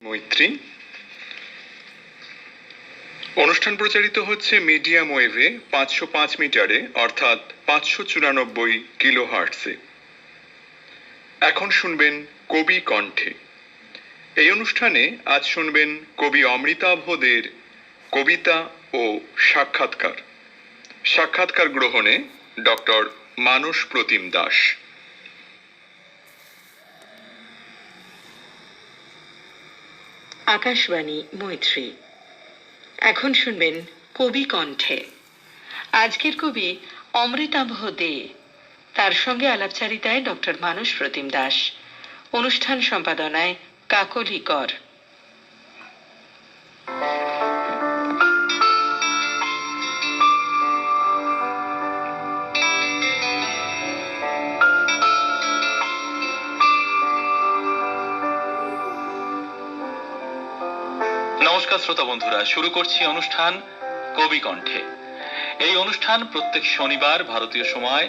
মৈত্রী। অনুষ্ঠান প্রচারিত হচ্ছে মিডিয়াম ওয়েভে 505 মিটারে অর্থাৎ 594 কিলো হার্টসে। এখন শুনবেন কবি কণ্ঠে। এই অনুষ্ঠানে আজ শুনবেন কবি অমৃতাভ দের কবিতা ও সাক্ষাৎকার। সাক্ষাৎকার গ্রহণে ডক্টর মানস প্রতিম দাস। আকাশবাণী মৈত্রী। এখন শুনবেন কবি কণ্ঠে। আজকের কবি অমৃতাভ দে, তার সঙ্গে আলাপচারিতায় ডক্টর মানস প্রতিম দাস, অনুষ্ঠান সম্পাদনায় কাকলি কর। নমস্কার শ্রোতা বন্ধুরা, শুরু করছি অনুষ্ঠান কবি কণ্ঠে। এই অনুষ্ঠান প্রত্যেক শনিবার ভারতীয় সময়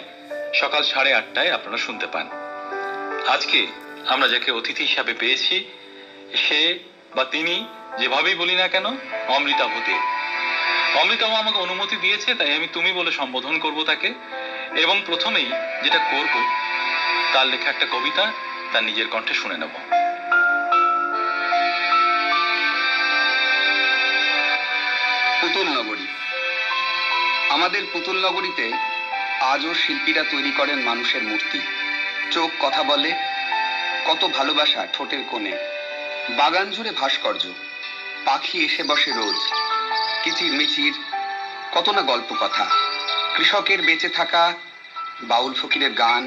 সকাল 8:30টায় আপনারা শুনতে পান। আজকে আমরা যাকে অতিথি হিসাবে পেয়েছি, সে বা তিনি যেভাবেই বলি না কেন, অমৃতাভ দে। অমৃতাভ আমাকে অনুমতি দিয়েছে, তাই আমি তুমি বলে সম্বোধন করব তাকে। এবং প্রথমেই যেটা করব, তার লেখা একটা কবিতা তার নিজের কণ্ঠে শুনে নেব। পুতুল নগরী। আমাদের পুতুল নগরীতে আজও শিল্পীরা তৈরি করেন মানুষের মূর্তি। চোখ কথা বলে, কত ভালোবাসা ঠোঁটের কোণে। বাগান জুড়ে ভাস্কর্য, পাখি এসে বসে রোজ। কিচির মিচির, কত না গল্প কথা। কৃষকের বেঁচে থাকা, বাউল ফকিরের গান,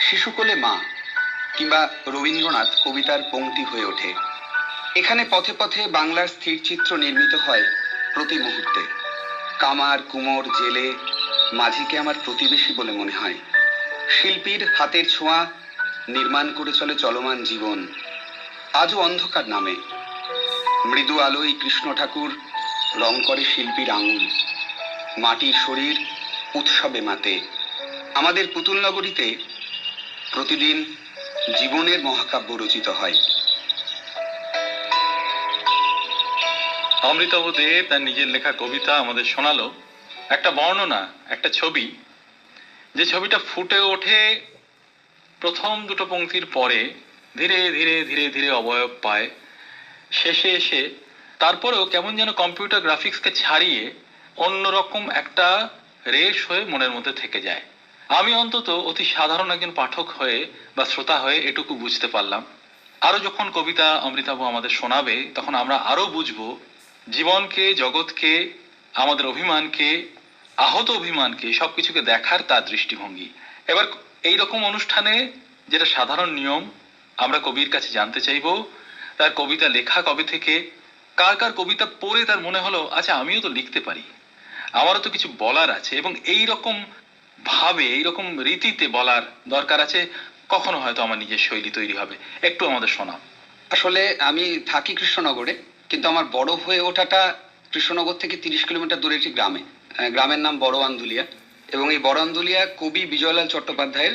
শিশুকোলে মা, কিংবা রবীন্দ্রনাথ কবিতার পংক্তি হয়ে ওঠে। এখানে পথে পথে বাংলার স্থির চিত্র নির্মিত হয় প্রতি মুহূর্তে। কামার, কুমোর, জেলে, মাঝিকে আমার প্রতিবেশী বলে মনে হয়। শিল্পীর হাতের ছোঁয়া নির্মাণ করে চলে চলমান জীবন, আজও অন্ধকার নামে। মৃদু আলোয় কৃষ্ণ ঠাকুর রং করে শিল্পীর আঙুল। মাটির শরীর উৎসবে মাতে। আমাদের পুতুল নগরীতে প্রতিদিন জীবনের মহাকাব্য রচিত হয়। অমৃতাভ দে তার নিজের লেখা কবিতা আমাদের শোনালো। একটা বর্ণনা, একটা ছবি, যে ছবিটা ফুটে ওঠে প্রথম দুটো পংক্তির পরে, ধীরে ধীরে ধীরে ধীরে অবয়ব পায়, শেষে এসে তারপরেও কেমন যেন কম্পিউটার গ্রাফিক্সকে ছাড়িয়ে অন্যরকম একটা রেশ হয়ে মনের মধ্যে থেকে যায়। আমি অন্তত অতি সাধারণ একজন পাঠক হয়ে বা শ্রোতা হয়ে এটুকু বুঝতে পারলাম। আরো যখন কবিতা অমৃতাভ আমাদের শোনাবে, তখন আমরা আরো বুঝবো জীবনকে, জগৎকে, আমাদের অভিমানকে, আহত অভিমানকে, সবকিছুকে দেখার তার দৃষ্টিভঙ্গি। এবার এইরকম অনুষ্ঠানে যেটা সাধারণ নিয়ম, আমরা কবির কাছে জানতে চাইব তার কবিতা লেখা কবে থেকে, কার কার কবিতা পড়ে তার মনে হলো আচ্ছা আমিও তো লিখতে পারি, আমারও তো কিছু বলার আছে, এবং এই রকম ভাবে, এইরকম রীতিতে বলার দরকার আছে, কখনো হয়তো আমার নিজের শৈলী তৈরি হবে। একটু আমাদের শোনাও। আসলে আমি থাকি কৃষ্ণনগরে, কিন্তু আমার বড় হয়ে ওঠাটা কৃষ্ণনগর থেকে 30 কিলোমিটার দূরে একটি গ্রামে। গ্রামের নাম বড় আন্দুলিয়া, এবং এই বড় আন্দুলিয়া কবি বিজয়লাল চট্টোপাধ্যায়ের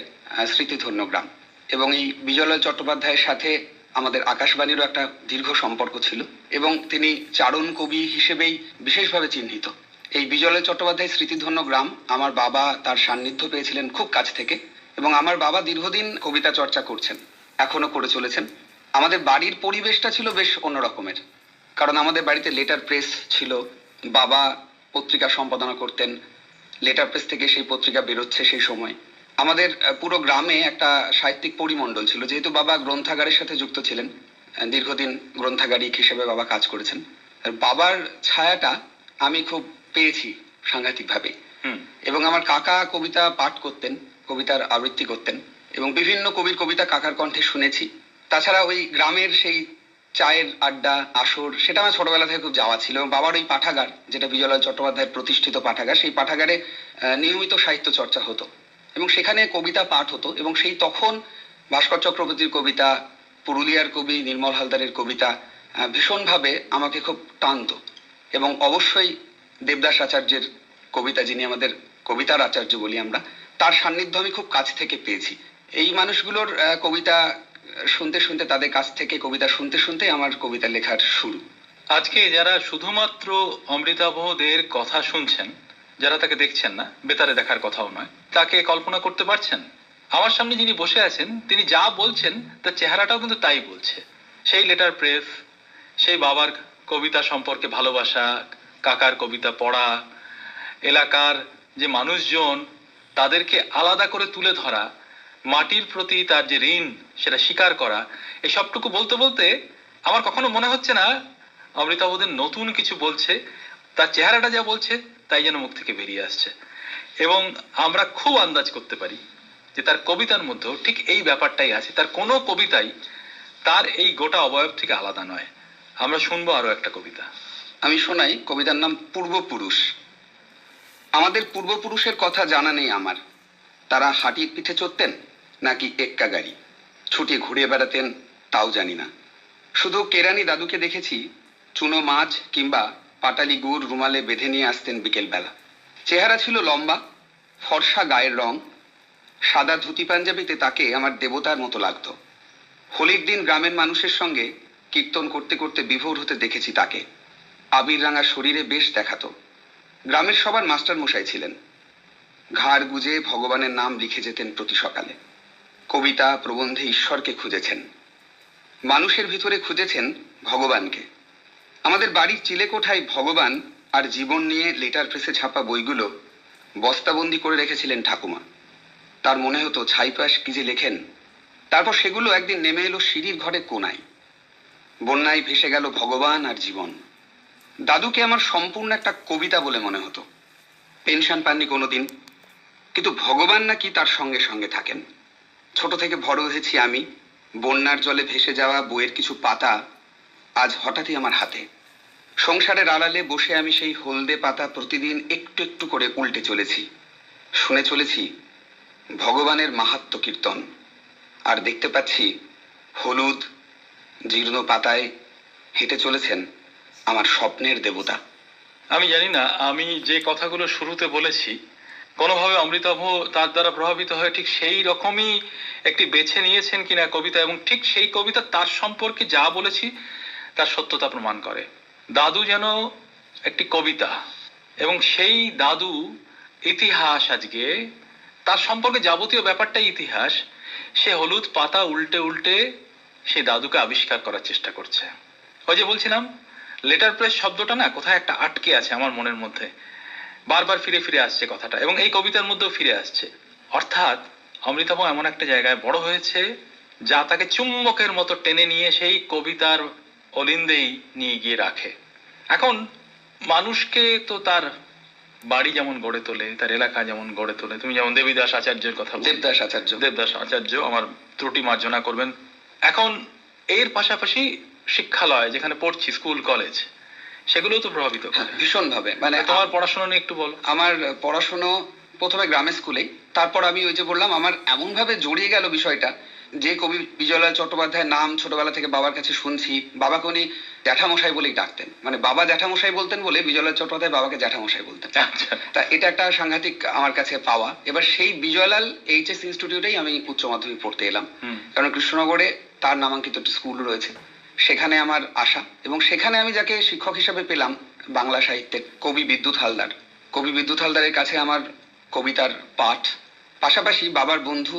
স্মৃতিধন্য গ্রাম। এবং এই বিজয়লাল চট্টোপাধ্যায়ের সাথে আমাদের আকাশবাণীরও একটা দীর্ঘ সম্পর্ক ছিল, এবং তিনি চারণ কবি হিসেবেই বিশেষভাবে চিহ্নিত। এই বিজয়লাল চট্টোপাধ্যায়ের স্মৃতিধন্য গ্রাম, আমার বাবা তার সান্নিধ্য পেয়েছিলেন খুব কাছ থেকে, এবং আমার বাবা দীর্ঘদিন কবিতা চর্চা করছেন, এখনো করে চলেছেন। আমাদের বাড়ির পরিবেশটা ছিল বেশ অন্যরকমের, কারণ আমাদের বাড়িতে লেটার প্রেস ছিল। বাবা পত্রিকা সম্পাদনা করতেন, লেটার প্রেস থেকে সেই পত্রিকা বেরোচ্ছে সেই সময়। আমাদের পুরো গ্রামে একটা সাহিত্যিক পরিমণ্ডল ছিল, যেহেতু বাবা গ্রন্থাগারের সাথে যুক্ত ছিলেন, দীর্ঘদিন গ্রন্থাগারিক হিসেবে বাবা কাজ করেছেন। আর বাবার ছায়াটা আমি খুব পেয়েছি সাংঘাতিকভাবে। এবং আমার কাকা কবিতা পাঠ করতেন, কবিতার আবৃত্তি করতেন, এবং বিভিন্ন কবির কবিতা কাকার কণ্ঠে শুনেছি। তাছাড়া ওই গ্রামের সেই চায়ের আড্ডা, আসর, সেটা আমার ছোটবেলা থেকে খুব যাওয়া ছিল। এবং বাবার ওই পাঠাগার, যেটা বিজয়লাল চট্টোপাধ্যায়ের প্রতিষ্ঠিত পাঠাগার, সেই পাঠাগারে নিয়মিত সাহিত্য চর্চা হতো, এবং সেখানে কবিতা পাঠ হতো। এবং সেই তখন ভাস্কর চক্রবর্তীর কবিতা, পুরুলিয়ার কবি নির্মল হালদারের কবিতা ভীষণভাবে আমাকে খুব টানত। এবং অবশ্যই দেবদাস আচার্যের কবিতা, যিনি আমাদের কবিতার আচার্য বলি আমরা, তার সান্নিধ্য আমি খুব কাছ থেকে পেয়েছি। এই মানুষগুলোর কবিতা শুনতে শুনতে, তাদের কাছ থেকে কবিতা শুনতে শুনতে আমার কবিতা লেখার শুরু। আজকে যারা শুধুমাত্র অমৃতাভদের কথা শুনছেন, যারা তাকে দেখছেন না, বেতারে দেখার কথাও নয়, তাকে কল্পনা করতে পারছেন? আমার সামনে যিনি বসে আছেন তিনি যা বলছেন তার চেহারাটাও কিন্তু তাই বলছে। সেই লেটার প্রেস, সেই বাবার কবিতা সম্পর্কে ভালোবাসা, কাকার কবিতা পড়া, এলাকার যে মানুষজন তাদেরকে আলাদা করে তুলে ধরা, মাটির প্রতি তার যে ঋণ সেটা স্বীকার করা, এই সবটুকু বলতে বলতে আমার কখনো মনে হচ্ছে না অমৃতাভদের নতুন কিছু বলছে। তার চেহারাটা যা বলছে তাই যেন মুখ থেকে বেরিয়ে আসছে, এবং আমরা খুব আন্দাজ করতে পারি যে তার কবিতার মধ্যেও ঠিক এই ব্যাপারটাই আছে। তার কোনো কবিতাই তার এই গোটা অবয়ব থেকে আলাদা নয়। আমরা শুনবো আরো একটা কবিতা। আমি শোনাই কবিতার নাম পূর্বপুরুষ। আমাদের পূর্বপুরুষের কথা জানা নেই আমার। তারা হাতির পিঠে চড়তেন নাকি এক্কা গাড়ি, ছুটে ঘুরে বেড়াতেন তাও জানি না। শুধু কেরানি দাদুকে দেখেছি চুনো মাছ কিংবা পাটালি গুড় রুমালে বেঁধে নিয়ে আসতেন বিকেলবেলা। চেহারা ছিল লম্বা, ফর্সা গায়ের রং, সাদা ধুতি পাঞ্জাবিতে তাকে আমার দেবতার মতো লাগতো। হোলির দিন গ্রামের মানুষের সঙ্গে কীর্তন করতে করতে বিভোর হতে দেখেছি তাকে। আবির রাঙা শরীরে বেশ দেখাতো। গ্রামের সবার মাস্টার মশাই ছিলেন। ঘাড় গুজে ভগবানের নাম লিখে যেতেন প্রতি সকালে। কবিতা প্রবন্ধে ঈশ্বরকে খুঁজেছেন, মানুষের ভিতরে খুঁজেছেন ভগবানকে। আমাদের বাড়ির চিলেকোঠায় ভগবান আর জীবন নিয়ে লেটার প্রেসে ছাপা বইগুলো বস্তাবন্দি করে রেখেছিলেন ঠাকুমা। তার মনে হতো ছাইপাশ কি যে লেখেন। তারপর সেগুলো একদিন নেমে এলো সিঁড়ির ঘরে কোনায়। বন্যায় ভেসে গেল ভগবান আর জীবন। দাদুকে আমার সম্পূর্ণ একটা কবিতা বলে মনে হতো। পেনশন পাননি কোনোদিন, কিন্তু ভগবান নাকি তার সঙ্গে সঙ্গে থাকেন। ছোট থেকে বড় হয়েছি আমি। বন্যার জলে ভেসে যাওয়া বইয়ের কিছু পাতা আজ হঠাৎই আমার হাতে। সংসারের আড়ালে বসে আমি সেই হলদে পাতা প্রতিদিন একটু একটু করে উল্টে চলেছি। শুনে চলেছি ভগবানের মাহাত্ম্য কীর্তন, আর দেখতে পাচ্ছি হলুদ জীর্ণ পাতায় হেঁটে চলেছেন আমার স্বপ্নের দেবতা। আমি জানি না আমি যে কথাগুলো শুরুতে বলেছি কোনোভাবে অমৃতাভ তার দ্বারা প্রভাবিত হয়ে ঠিক সেই রকমই একটি বেছে নিয়েছেন কিনা কবিতা, এবং ঠিক সেই কবিতা তার সম্পর্কে যা বলেছি তার সত্যতা প্রমাণ করে। দাদু যেন একটি কবিতা, এবং সেই দাদু ইতিহাস। আজকে তার সম্পর্কে যাবতীয় ব্যাপারটাই ইতিহাস। সে হলুদ পাতা উল্টে উল্টে সেই দাদুকে আবিষ্কার করার চেষ্টা করছে। ওই যে বলছিলাম লেটার প্রেস শব্দটা না কোথায় একটা আটকে আছে আমার মনের মধ্যে, বারবার ফিরে ফিরে আসছে কথাটা, এবং এই কবিতার মধ্যেও ফিরে আসছে। অর্থাৎ অমৃতাভ এমন একটা জায়গায় বড় হয়েছে যা তাকে চুম্বকের মতো টেনে নিয়ে সেই কবিতার অলিন্দেই নিয়ে গিয়ে রাখে। এখন মানুষকে তো তার বাড়ি যেমন গড়ে তোলে, তার এলাকা যেমন গড়ে তোলে, তুমি যেমন দেবীদাস আচার্যের কথা বললে, দেবদাস আচার্য, আমার ত্রুটি মার্জনা করবেন। এখন এর পাশাপাশি শিক্ষালয় যেখানে পড়ছি, স্কুল কলেজ, সেগুলোও তো প্রভাবিত করে ভীষণভাবে। মানে তোমার পড়াশোনা নিয়ে একটু বলো। আমার পড়াশুনো প্রথমে গ্রামের স্কুলেই, তারপর আমি ওই যে বললাম আমার এমন ভাবে জড়িয়ে গেল বিষয়টা যে কবি বিজয়লাল চট্টোপাধ্যায়ের নাম ছোটবেলা থেকে বাবার কাছে শুনছি। বাবাকে উনি জ্যাঠামশাই বলেই ডাকতেন, মানে বাবা জ্যাঠামশাই বলতেন বলে বিজয়লাল চট্টোপাধ্যায় বাবাকে জ্যাঠামশাই বলতেন। আচ্ছা, তা এটা একটা সাংঘাতিক আমার কাছে পাওয়া। এবার সেই বিজয়লাল এইচএস ইনস্টিটিউটেই আমি উচ্চ মাধ্যমিক পড়তে এলাম, কারণ কৃষ্ণনগরে তার নামাঙ্কিত একটা স্কুল রয়েছে। সেখানে আমার আশা, এবং সেখানে আমি যাকে শিক্ষক হিসাবে পেলাম বাংলা সাহিত্যের কবি বিদ্যুৎ হালদার। কবি বিদ্যুৎ হালদারের কাছে আমার কবিতার পাঠ, পাশাপাশি বাবার বন্ধু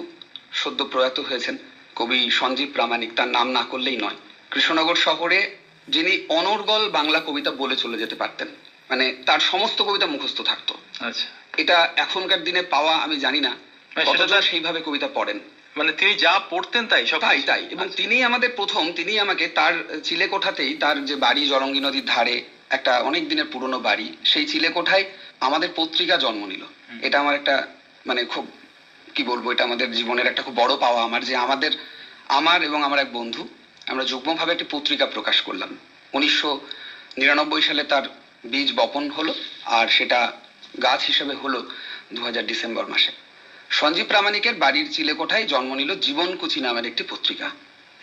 সদ্য প্রয়াত হয়েছেন কবি সঞ্জীব প্রামাণিক, তার নাম না করলেই নয়। কৃষ্ণনগর শহরে যিনি অনর্গল বাংলা কবিতা বলে চলে যেতে পারতেন, মানে তার সমস্ত কবিতা মুখস্থ থাকতো। আচ্ছা, এটা এখনকার দিনে পাওয়া আমি জানি না কতটা সেইভাবে কবিতা পড়েন। মানে তিনি যা পড়তেন তাই সব তাই তাই এবং তিনি আমাদের প্রথম, তিনি আমাকে তার চিলেকোঠাতেই, তার যে বাড়ি জলঙ্গি নদীর ধারে, একটা অনেক দিনের পুরনো বাড়ি, সেই চিলেকোঠায় আমাদের পত্রিকা জন্ম নিল। এটা আমার একটা মানে খুব কি বলবো, এটা আমাদের জীবনের একটা খুব বড় পাওয়া আমার, যে আমার এবং আমার এক বন্ধু আমরা যুগ্মভাবে একটি পত্রিকা প্রকাশ করলাম। 1999 সালে তার বীজ বপন হলো, আর সেটা গাছ হিসেবে হলো 2000 ডিসেম্বর মাসে। সঞ্জীব প্রামাণিকের বাড়ির চিলেকোঠায় জন্ম নিল জীবনকুচি নামের একটি পত্রিকা,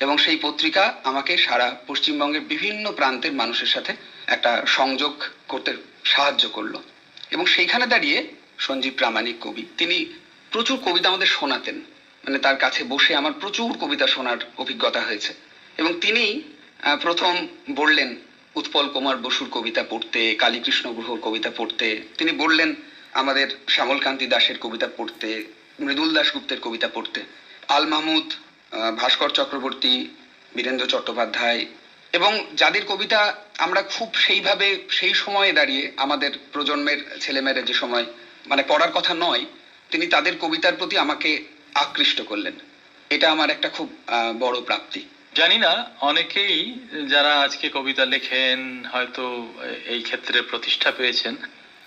এবং সেই পত্রিকা আমাকে সারা পশ্চিমবঙ্গের বিভিন্ন প্রান্তের মানুষের সাথে একটা সংযোগ করতে সাহায্য করলো। এবং সেইখানে দাঁড়িয়ে সঞ্জীব প্রামাণিক কবি, তিনি প্রচুর কবিতা আমাদের শোনাতেন। মানে তার কাছে বসে আমার প্রচুর কবিতা শোনার অভিজ্ঞতা হয়েছে। এবং তিনি প্রথম বললেন উৎপল কুমার বসুর কবিতা পড়তে, কালীকৃষ্ণ গুহর কবিতা পড়তে, তিনি বললেন আমাদের শ্যামলকান্তি দাশের কবিতা পড়তে, মৃদুল দাশগুপ্তের কবিতা পড়তে, আল মাহমুদ, ভাস্কর চক্রবর্তী, বীরেন্দ্র চট্টোপাধ্যায়, এবং যাদের কবিতা আমরা খুব সেইভাবে সেই সময়ে দাঁড়িয়ে আমাদের প্রজন্মের ছেলেমেয়েরা যে সময় মানে পড়ার কথা নয়, তিনি তাদের কবিতার প্রতি আমাকে আকৃষ্ট করলেন। এটা আমার একটা খুব বড় প্রাপ্তি। জানি না অনেকেই যারা আজকে কবিতা লেখেন হয়তো এই ক্ষেত্রে প্রতিষ্ঠা পেয়েছেন,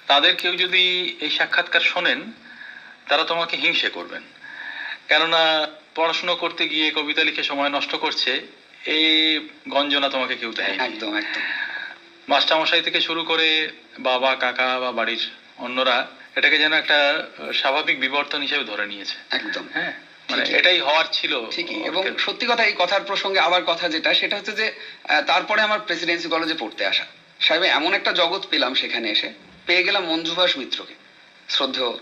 তাদের কেউ যদি এই সাক্ষাৎকার শোনেন তারা তোমাকে হিংসে করবেন, কেননা পড়াশুনো করতে গিয়ে কবিতা লিখে সময় নষ্ট করছে এই গঞ্জনা তোমাকে কেউ দেয়। একদম একদম। মাস্টারমশাই থেকে শুরু করে বাবা, কাকা বা বাড়ির অন্যরা এটাকে যেন একটা স্বাভাবিক বিবর্তন হিসেবে ধরে নিয়েছে। একদম হ্যাঁ, মানে ঠিকই। এটাই হওয়ার ছিল। ঠিকই। এবং সত্যি কথা, এই কথার প্রসঙ্গে আবার কথা যেটা, সেটা হচ্ছে যে তারপরে আমার প্রেসিডেন্সি কলেজে পড়তে আসা, সাহেব এমন একটা জগৎ পেলাম, সেখানে এসে পেয়ে গেলাম মঞ্জুভাষ মিত্রকে, শ্রদ্ধেয়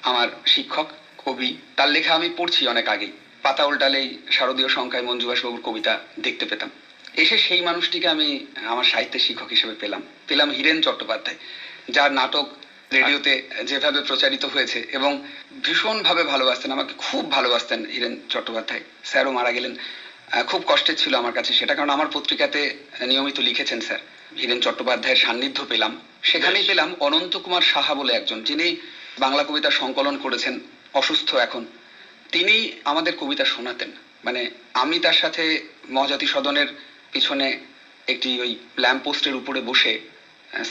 আমার শিক্ষক, কবি। তার লেখা আমি পড়ছি অনেক আগেই, পাতা উল্টালেই শারদীয় সংখ্যায় মঞ্জুভাষ বাবুর কবিতা দেখতে পেতাম। এসে সেই মানুষটিকে আমি আমার সাহিত্যের শিক্ষক হিসেবে পেলাম হীরেন চট্টোপাধ্যায়, যার নাটক রেডিওতে যেভাবে প্রচারিত হয়েছে এবং ভীষণভাবে ভালোবাসতেন, আমাকে খুব ভালোবাসতেন হীরেন চট্টোপাধ্যায়। স্যারও মারা গেলেন, খুব কষ্টের ছিল আমার কাছে সেটা, কারণ আমার পত্রিকাতে নিয়মিত লিখেছেন স্যার। হীরেন চট্টোপাধ্যায়ের সান্নিধ্য পেলাম, সেখানেই পেলাম অনন্ত কুমার সাহা বলে একজন, যিনি বাংলা কবিতা সংকলন করেছেন, অসুস্থ এখন। তিনি আমাদের কবিতা শোনাতেন। মানে আমি তার সাথে মহাজাতি সদনের পিছনে একটি ওই ল্যাম্প পোস্টের উপরে বসে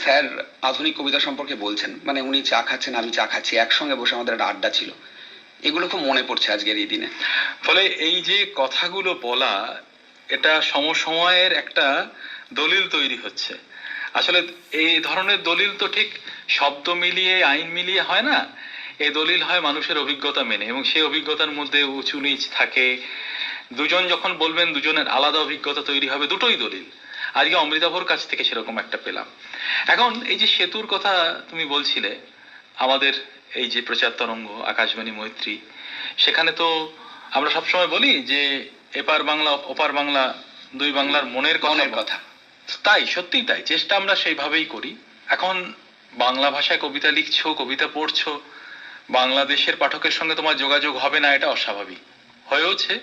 স্যার আধুনিক কবিতা সম্পর্কে বলছেন, মানে উনি চা খাচ্ছেন, আমি চা খাচ্ছি, একসঙ্গে বসে আমাদের একটা আড্ডা ছিল। এগুলো খুব মনে পড়ছে আজকের এই দিনে। ফলে এই যে কথাগুলো বলা, এটা সমসময়ের একটা দলিল তৈরি হচ্ছে। আসলে এই ধরনের দলিল তো ঠিক শব্দ মিলিয়ে আইন মিলিয়ে হয় না, এই দলিল হয় মানুষের অভিজ্ঞতা মেনে, এবং সেই অভিজ্ঞতার মধ্যে উঁচু নিচ থাকে। দুজন যখন বলবেন দুজনের আলাদা অভিজ্ঞতা তৈরি হবে, দুটোই দলিল। আজকে অমৃতাভর কাছ থেকে সেরকম একটা পেলাম। এখন এই যে সেতুর কথা তুমি বলছিলে, আমাদের এই যে প্রচার তরঙ্গ আকাশবাণী মৈত্রী, সেখানে তো আমরা সবসময় বলি যে এপার বাংলা ওপার বাংলা, দুই বাংলার মনের কথা। তাই, সত্যিই তাই, চেষ্টা আমরা সেইভাবেই করি। এখন বাংলা ভাষায় কবিতা লিখছো, কবিতা পড়ছো, বাংলাদেশের পাঠকের সঙ্গে তোমার যোগাযোগ হবে না এটা অস্বাভাবিক হয়েওছে।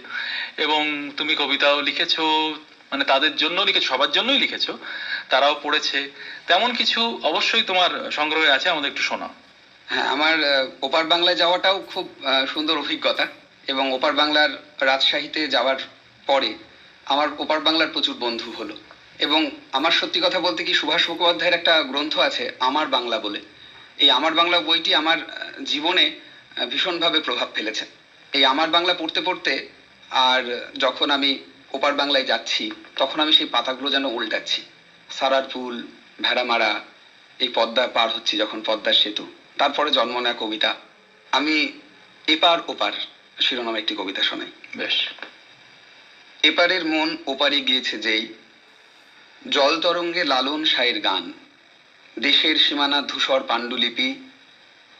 এবং তুমি কবিতাও লিখেছো, মানে তাদের জন্য লিখেছো, সবার জন্যই লিখেছো, তারাও পড়েছে, তেমন কিছু অবশ্যই তোমার সংগ্রহে আছে, আমাদের একটু শোনাও। হ্যাঁ, আমার ওপার বাংলায় যাওয়াটাও খুব সুন্দর অভিজ্ঞতা। এবং ওপার বাংলার রাজশাহীতে যাওয়ার পরে আমার ওপার বাংলার প্রচুর বন্ধু হলো। এবং আমার সত্যি কথা বলতে কি, সুভাষ মুখোপাধ্যায়ের একটা গ্রন্থ আছে আমার বাংলা বলে, এই আমার বাংলা বইটি আমার জীবনে ভীষণভাবে প্রভাব ফেলেছে। এই আমার বাংলা পড়তে পড়তে আর যখন আমি ওপার বাংলায় যাচ্ছি, তখন আমি সেই পাতাগুলো যেন উল্টাচ্ছি। সারারপুল, ভেড়ামারা, এই পদ্মা পার হচ্ছি যখন, পদ্মার সেতু, তারপরে জন্ম নেয়া কবিতা। আমি এপার ওপার শিরোনামে একটি কবিতা শোনাই। বেশ। এপারের মন ওপারে গিয়েছে যেই, জল তরঙ্গে লালন সায়ের গান, দেশের সীমানা ধূসর পাণ্ডুলিপি,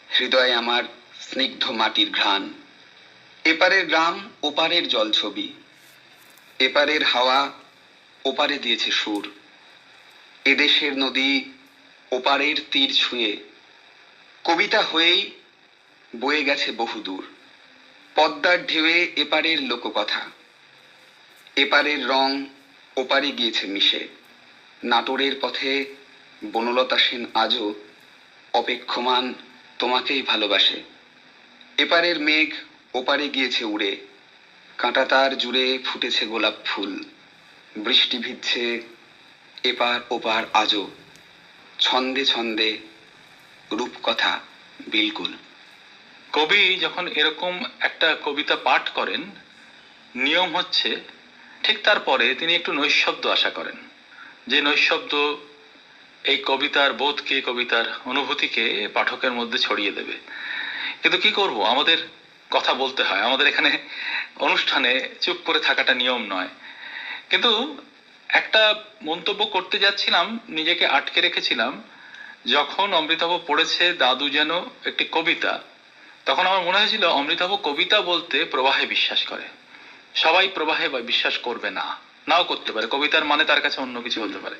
হৃদয়ে আমার স্নিগ্ধ মাটির ঘ্রাণ। এপারের গ্রাম ওপারের জল ছবি, এপারের হাওয়া ওপারে দিয়েছে সুর, এদেশের নদী ওপারের তীর ছুঁয়ে কবিতা হয়েই বয়ে গেছে বহুদূর। পদ্মার ঢেউয়ে এপারের লোককথা, এপারের রং ওপারে গিয়েছে মিশে। নাটোরের পথে বনলতা সেন আজও অপেক্ষমান তোমাকেই ভালোবাসে। এপারের মেঘ ওপারে গিয়েছে উড়ে, কাঁটাতার জুড়ে ফুটেছে গোলাপ ফুল। বৃষ্টি ভিজছে এপার ওপার আজও, ছন্দে ছন্দে রূপকথা বিলকুল। কবি যখন এরকম একটা কবিতা পাঠ করেন, নিয়ম হচ্ছে ঠিক তারপরে তিনি একটু নৈশব্দ আশা করেন, যে নৈশব্দ এই কবিতার বোধকে, কবিতার অনুভূতিকে পাঠকের মধ্যে ছড়িয়ে দেবে। কিন্তু কি করব, আমাদের কথা বলতে হয়, আমাদের এখানে অনুষ্ঠানে চুপ করে থাকাটা নিয়ম নয়। কিন্তু একটা মন্তব্য করতে যাচ্ছিলাম, নিজেকে আটকে রেখেছিলাম, যখন অমৃতাভ পড়েছে দাদু যেন একটি কবিতা, তখন আমার মনে হয়েছিল অমৃতাভ কবিতা বলতে প্রবাহে বিশ্বাস করে। সবাই প্রবাহে বা বিশ্বাস করবে না, নাও করতে পারে, কবিতার মানে তার কাছে অন্য কিছু হতে পারে।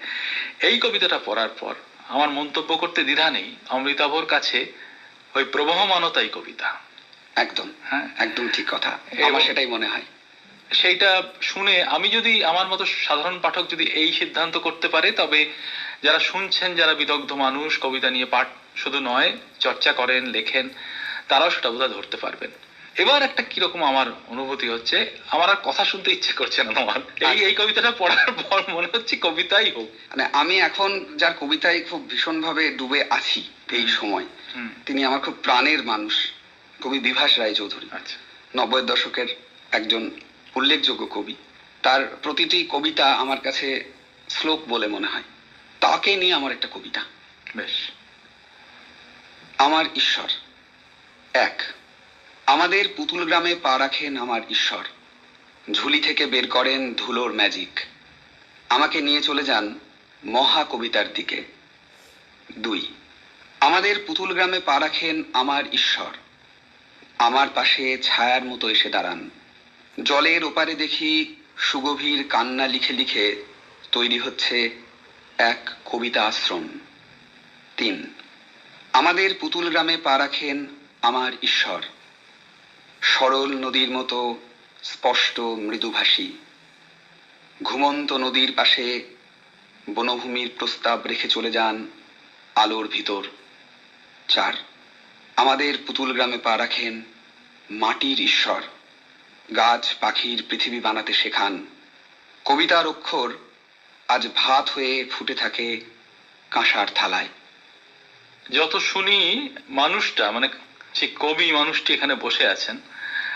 এই কবিতাটা পড়ার পর আমার মন্তব্য করতে দ্বিধা নেই, অমৃতাভর কাছে ওই প্রবহমানতাই কবিতা। একদম, হ্যাঁ, একদম ঠিক কথা, এবং- আমার সেটাই মনে হয়। সেইটা শুনে আমি যদি, আমার মতো সাধারণ পাঠক যদি এই সিদ্ধান্ত করতে পারে, তবে যারা শুনছেন, যারা বিদগ্ধ মানুষ, কবিতা নিয়ে পাঠ শুধু নয় চর্চা করেন, লেখেন, তারাও সেটা বোধহয় ধরতে পারবেন। এবার একটা কিরকম আমার অনুভূতি হচ্ছে, আমার আর কথা শুনতে ইচ্ছে করছে না তোমার। এই কবিতাটা পড়ার পর মনে হচ্ছে কবিতাই হোক। মানে আমি এখন যার কবিতায় খুব ভীষণভাবে ডুবে আছি এই সময়, হুম, তিনি আমার খুব প্রাণের মানুষ, কবি বিভাস রায়চৌধুরী। আচ্ছা, 90-এর দশকের একজন উল্লেখযোগ্য কবি। তার প্রতিটি কবিতা আমার কাছে শ্লোক বলে মনে হয়। তাকে নিয়ে আমার একটা কবিতা। বেশ। আমার ঈশ্বর এক। আমাদের পুতুল গ্রামে পা রাখেন আমার ঈশ্বর, ঝুলি থেকে বের করেন ধুলোর ম্যাজিক, আমাকে নিয়ে চলে যান মহা কবিতার দিকে। দুই। আমাদের পুতুল গ্রামে পা রাখেন আমার ঈশ্বর, আমার পাশে ছায়ার মতো এসে দাঁড়ান, জলের ওপারে দেখি সুগভীর কান্না লিখে লিখে তৈরি হচ্ছে এক কবিতা আশ্রম। তিন। আমাদের পুতুল গ্রামে পা রাখেন আমার ঈশ্বর, সরল নদীর মতো স্পষ্ট মৃদুভাষী, ঘুমন্ত নদীর পাশে বনভূমির প্রস্তাব রেখে চলে যান আলোর ভিতর। চার। আমাদের পুতুল গ্রামে পা রাখেন মাটির ঈশ্বর, গাছ পাখির পৃথিবী বানাতে শেখান, কবিতার অক্ষর আজ ভাত হয়ে ফুটে থাকে কাঁসার থালায়। যত শুনি মানুষটা, মানে যে কবি মানুষটি এখানে বসে আছেন,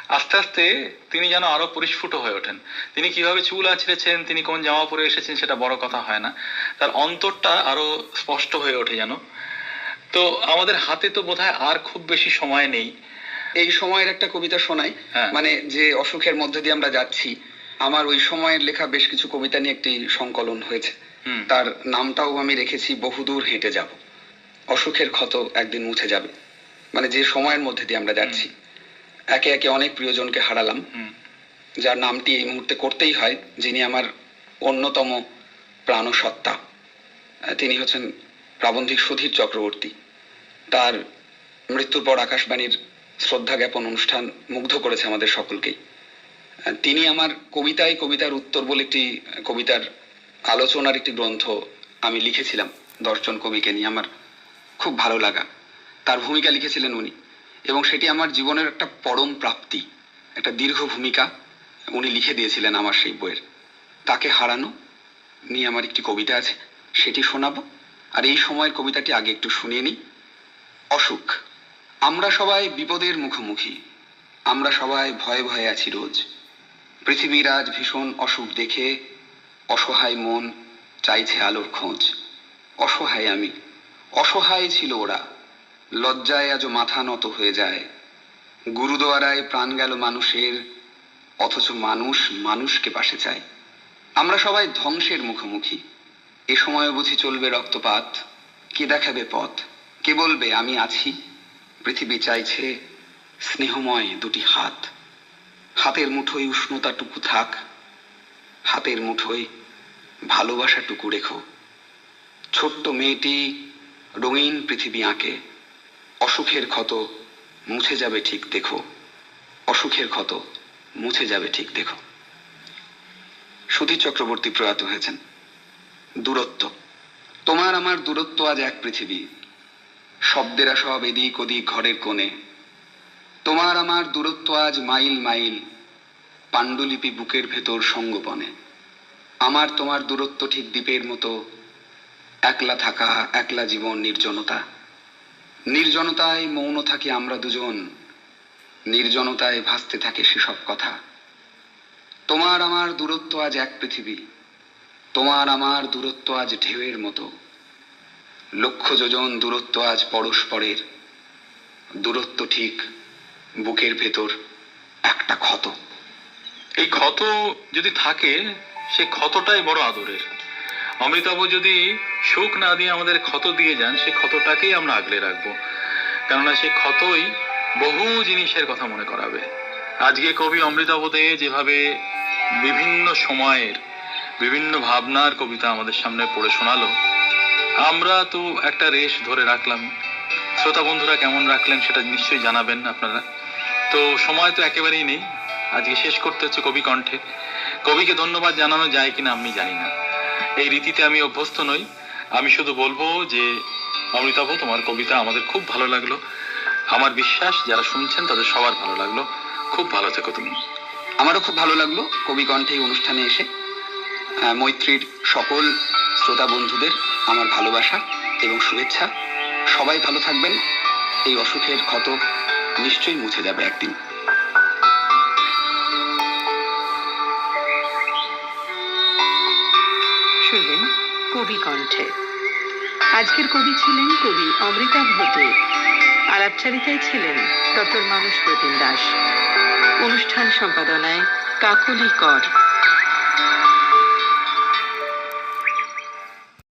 আস্তে আস্তে তিনি যেন আরো পরিস্ফুট হয়ে ওঠেন। তিনি কিভাবে চুল আঁচড়েছেন, তিনি কোন জামা পরে এসেছেন সেটা বড় কথা হয় না, তার অন্তরটা আরো স্পষ্ট হয়ে ওঠে যেন। তো আমাদের হাতে তো বোধহয় আর খুব বেশি সময় নেই। এই সময়ের একটা কবিতা শোনাই। হ্যাঁ। মানে যে অসুখের মধ্যে দিয়ে আমরা যাচ্ছি, আমার ওই সময়ের লেখা বেশ কিছু কবিতা নিয়ে একটি সংকলন হয়েছে। হুম। তার নামটাও আমি রেখেছি বহুদূর হেঁটে যাব, অসুখের ক্ষত একদিন মুছে যাবে। মানে যে সময়ের মধ্যে দিয়ে আমরা যাচ্ছি, একে একে অনেক প্রিয়জনকে হারালাম, হুম, যার নামটি এই মুহূর্তে করতেই হয়, যিনি আমার অন্যতম প্রাণসত্তা। তিনি হচ্ছেন প্রাবন্ধিক সুধীর চক্রবর্তী। তার মৃত্যুর পর আকাশবাণীর শ্রদ্ধা জ্ঞাপন অনুষ্ঠান মুগ্ধ করেছে আমাদের সকলকেই। তিনি আমার কবিতায় কবিতার উত্তর বলে একটি কবিতার আলোচনার একটি গ্রন্থ আমি লিখেছিলাম 10 জন কবিকে নিয়ে, আমার খুব ভালো লাগা। তার ভূমিকা লিখেছিলেন উনি, এবং সেটি আমার জীবনের একটা পরম প্রাপ্তি, একটা দীর্ঘ ভূমিকা উনি লিখে দিয়েছিলেন আমার সেই বইয়ের। তাকে হারানো নিয়ে আমার একটি কবিতা আছে, সেটি শোনাবো। আর এই সময়ের কবিতাটি আগে একটু শুনিয়ে নিই। অসুখ। আমরা সবাই বিপদের মুখোমুখি, আমরা সবাই ভয়ে ভয়ে আছি রোজ। পৃথিবীর আজ ভীষণ অসুখ দেখে অসহায় মন চাইছে আলোর খোঁজ। অসহায় আমি, অসহায় ছিল ওরা, লজ্জায় আজও মাথা নত হয়ে যায়। গুরুদুয়ারায় প্রাণ গেল মানুষের, অথচ মানুষ মানুষকে পাশে চায়। আমরা সবাই ধ্বংসের মুখোমুখি, এ সময় বুঝি চলবে রক্তপাত। কে দেখাবে পথ, কে বলবে আমি আছি? পৃথিবী চাইছে স্নেহময় দুটি হাত, হাতের মুঠোয় উষ্ণতাটুকু থাক, হাতের মুঠোয় ভালোবাসাটুকু রেখো। ছোট্ট মেয়েটি রঙিন পৃথিবী আঁকে, অসুখের ক্ষত মুছে যাবে ঠিক দেখো, অসুখের ক্ষত মুছে যাবে ঠিক দেখো। সুধীর চক্রবর্তী প্রয়াত হয়েছেন। দূরত্ব। তোমার আমার দূরত্ব আজ এক পৃথিবী, শব্দেরা সব এদিক ওদিক ঘরের কোণে। তোমার আমার দূরত্ব আজ মাইল মাইল, পাণ্ডুলিপি বুকের ভেতর সঙ্গোপনে। আমার তোমার দূরত্ব ঠিক দ্বীপের মতো, একলা থাকা, একলা জীবন, নির্জনতা। নির্জনতায় মৌন থাকি আমরা দুজন, নির্জনতায় ভাসতে থাকে সেসব কথা। তোমার আমার দূরত্ব আজ এক পৃথিবী, তোমার আমার দূরত্ব আজ ঢেউয়ের মতো। লক্ষ যোজন দূরত্ব আজ পরস্পরের, দূরত্ব ঠিক বুকের ভেতর একটা ক্ষত। এই ক্ষত যদি থাকে, সে ক্ষতটাই বড় আদরের। অমৃতাভ যদি সুখ না দিয়ে আমাদের ক্ষত দিয়ে যান, সে ক্ষতটাকেই আমরা আগলে রাখবো, কেননা সে ক্ষতই বহু জিনিসের কথা মনে করাবে। আজকে কবি অমৃতাভ দে যেভাবে বিভিন্ন সময়ের বিভিন্ন ভাবনার কবিতা আমাদের সামনে পড়ে শোনালো, আমরা তো একটা রেশ ধরে রাখলাম। শ্রোতা বন্ধুরা কেমন রাখলেন সেটা নিশ্চয়ই জানাবেন আপনারা। তো সময় তো একেবারেই নেই, আজকে শেষ করতে হচ্ছে কবি কণ্ঠে। কবিকে ধন্যবাদ জানানো যায় কিনা আমি জানি না, এই রীতিতে আমি অভ্যস্ত নই। আমি শুধু বলবো যে অমৃতাভ, তোমার কবিতা আমাদের খুব ভালো লাগলো। আমার বিশ্বাস যারা শুনছেন তাদের সবার ভালো লাগলো। খুব ভালো থেকো তুমি। আমারও খুব ভালো লাগলো কবি কণ্ঠে এই অনুষ্ঠানে এসে। মৈত্রীর সকল শ্রোতা বন্ধুদের আমার ভালোবাসা এবং শুভেচ্ছা। সবাই ভালো থাকবেন। এই অসুখের ক্ষত নিশ্চয়ই মুছে যাবে একদিন। শুনলেন কবি কণ্ঠে। আজকের কবি ছিলেন কবি অমৃতাভ দে। আলাপচারিতায় ছিলেন ডক্টর মানস প্রতিম দাস। অনুষ্ঠান সম্পাদনায় কাকলি কর।